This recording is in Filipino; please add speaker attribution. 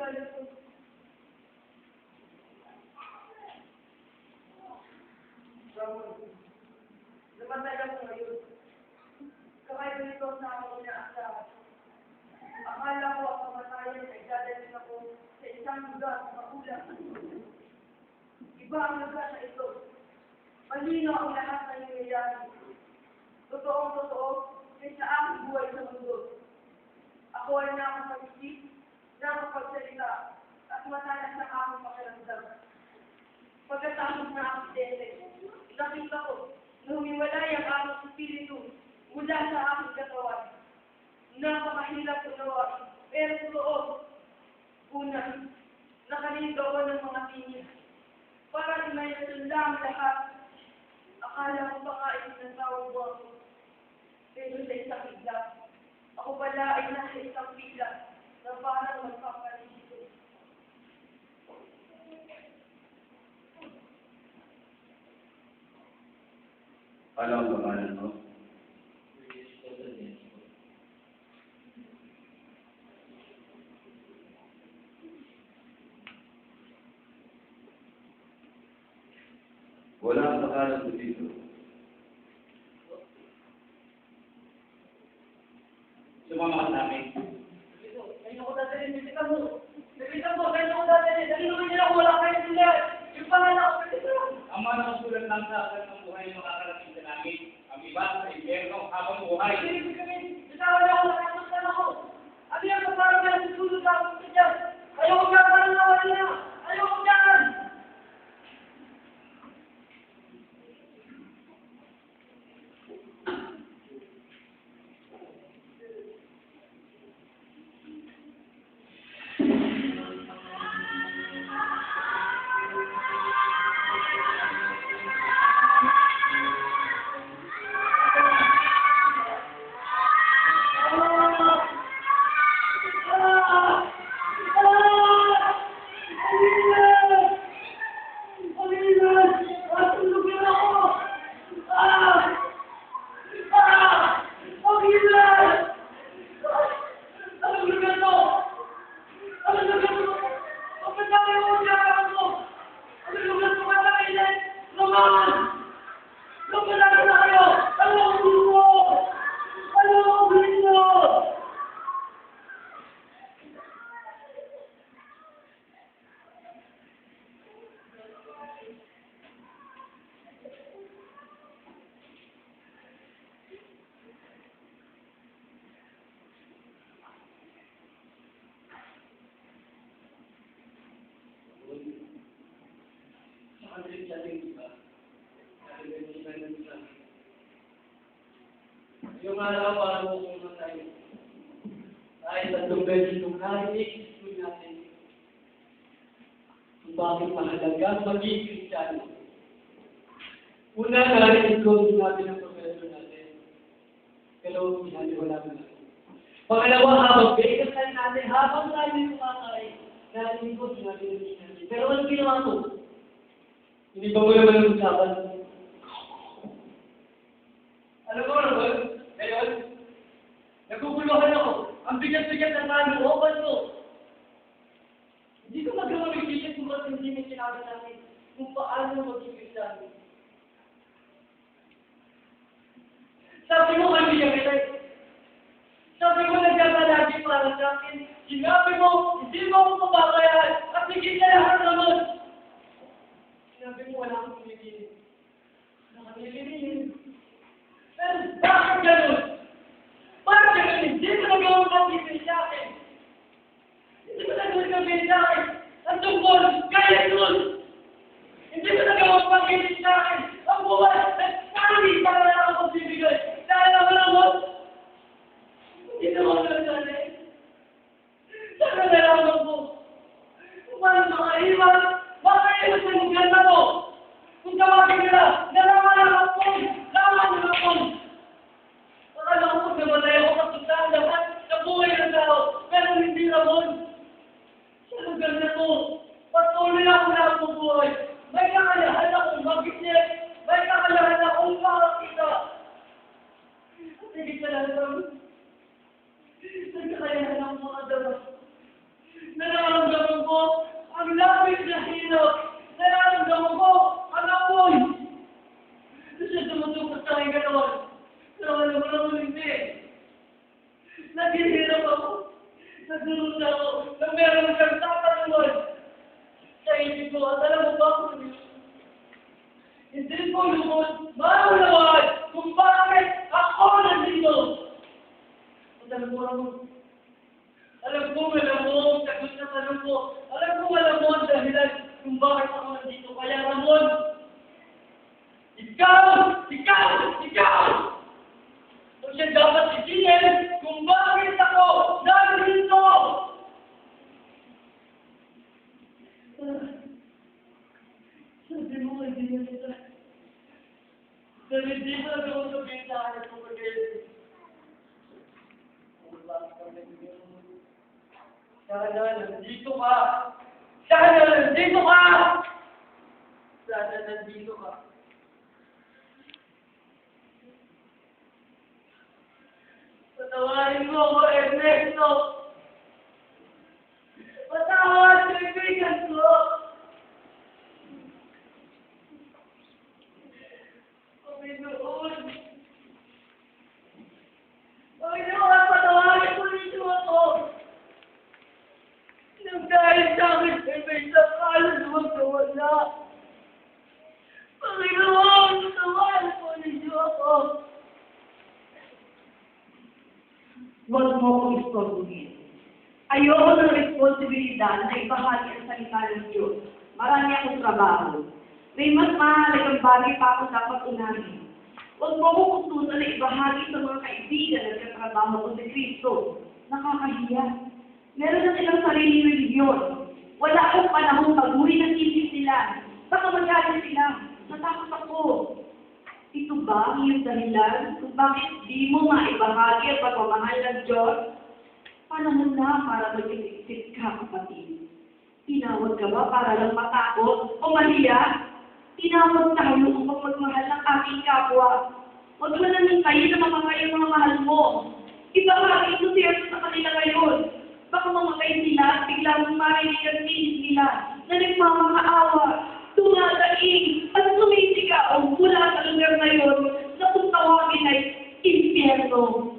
Speaker 1: galit ko. Ramon, namatay ako ngayon. Kamay ganito na ako inaasahan. Akala ko ang kamatayan ay dadalhin ako sa isang lugar na makulang. Iba ang lugar na ito. Malino ang lahat ng nangyayari. Totoong-totoo, kaysa aking buhay sa mundo. Ako ay nakapag-isip, nakapagsalita, at matalas ng aking pakiramdam. Pagkatapos na aksidente, nakita ko na humiwalay ang aking espiritu mula sa aking katawan. Napakahirap unawain, pero totoo. Una, nakaligo ako ng mga tingin. Para inayasin lang lahat. Akala ko pa nga isinasawag mo ako. Pero sa isang bigla, ako pala ay nasa isang bigla na parang magpapanisito.
Speaker 2: Paano ang pangalan mo? Wala ang pangalan mo dito. Sumama ka namin.
Speaker 1: Ayun ako dadalhin, bibita mo. Bibita mo, ayun ako dadalhin. Dali naman nila kung wala kayo sila. Yung pangalan ako, bibita mo.
Speaker 2: Ang mga nakasulat lang sa akin ng buhay na makakarating sa namin. Ang iba sa impyerno habang buhay.
Speaker 1: Hindi kami. Bitawan ako, nakasulat ako. Ano yung parang may susunod ako sa dyan? Ayoko dyan, parang nawala na. Ayoko dyan.
Speaker 3: Yung araw para mo kumatay. Dahil tatlong beses itong narinig natin kung bakit mahalaga maging Kristiyano. Una, narinig ko natin ang professor natin. Pero hinaliwala mo na. Pangalawa, habang bigkasan natin, habang tayo kumakain, narinig ko natin. Pero ano ginawa ko? Hindi ba mo naman ang usapan? Ano ba naman? Ngayon, naguguluhan ako. Ang bigat-bigat ng kalooban ko. Hindi ko magawa mag-isip kung ba't hindi may sinabi namin kung paano maging Kristiyano. Sabi mo, kaibigan kita. Sabi mo, nagkakalagi para sa akin. Sinabi mo, hindi mo ako mapapayaan at higit na lahat naman. Sinabi mo, wala akong pinipili. Nakapilipilin. Pero bakit ganun? Bakit ganun? Hindi ko nagawang pag-ibig sa akin. Hindi ko nagawang pag-ibig sa akin. Ang tungkol, kaya yun. Hindi ko nagawang pag-ibig sa akin. Ang buwan, nagkali para na ako pag-ibigay. Dahil ako naman, hindi naman nagkali. Sana nalaman ko. Kung paano makaiwan, makaiwan sa lugar na to. Kung tawagin nila, nalaman naman po. Laman naman po. Akala ko pag namatay ako kapuntaan lahat sa buhay ng tao. Pero hindi naman. Sa lugar na to, patuloy ako na ako buhay. May kakayahan akong mag-isip. May kakayahan akong makakita. Sige sa lahat. May kakayahan akong makadama. Nararamdaman langit na hirap. Nararamdaman ko, ang apoy. Kasi tumutukot sa aking katawan. Pero alam mo naman hindi. Naghihirap ako. Nagdurusa ako na meron siyang tatanungan. Sa isip ko, at alam mo ba kung hindi ko lumot, maulawad kung bakit ako nandito. At alam mo naman, alam ko malamon, sagot sa tanong ko. Alam ko malamon dahilan kung bakit ako nandito. Kaya Ramon, ikaw! Kung siya dapat isinin kung bakit ako nandito! Sabi mo kaibigan kita. Dahil hindi mo lang ako sabihin sa akin kung kagayon. Sana nandito ka! Sana nandito ka! Patawarin mo ako, Ernesto! Patawad, kaibigan ko! Panginoon, patawarin mo nito ako! Nang dahil sa akin, ay may sakalan magkawala. Panginoon, patawarin mo nito ako!
Speaker 4: Huwag mo kong istorbuhin. Ayoko ng responsibilidad na ibahagi ang salita ng Diyos. Marami akong trabaho. May mas mahalagang bagay pa ako dapat unahin. Huwag mo kong utusan na ibahagi sa mga kaibigan at katrabaho ko si Kristo. Nakakahiya. Meron na silang sariling religiyon. Wala akong panahong baguhin ang isip nila. Baka magalit sila. Natakot ako. Ito ba ang iyong dahilan kung bakit di mo maibahagi ang pagmamahal ng Diyos? Panahon na para mag-isip ka, kapatid. Tinawag ka ba para lang matakot o mahiya? Tinawag tayo upang magmahal ng ating kapwa. Huwag mo nang hintayin na mamatay ang mga mahal mo. Ibahagi ito siya sa kanila ngayon. Baka mamatay sila at biglang marinig ang tinig nila na nagmamakaawa, tumataing at sumisigaw mula sa lugar na yun na kung tawagin ay impyerno.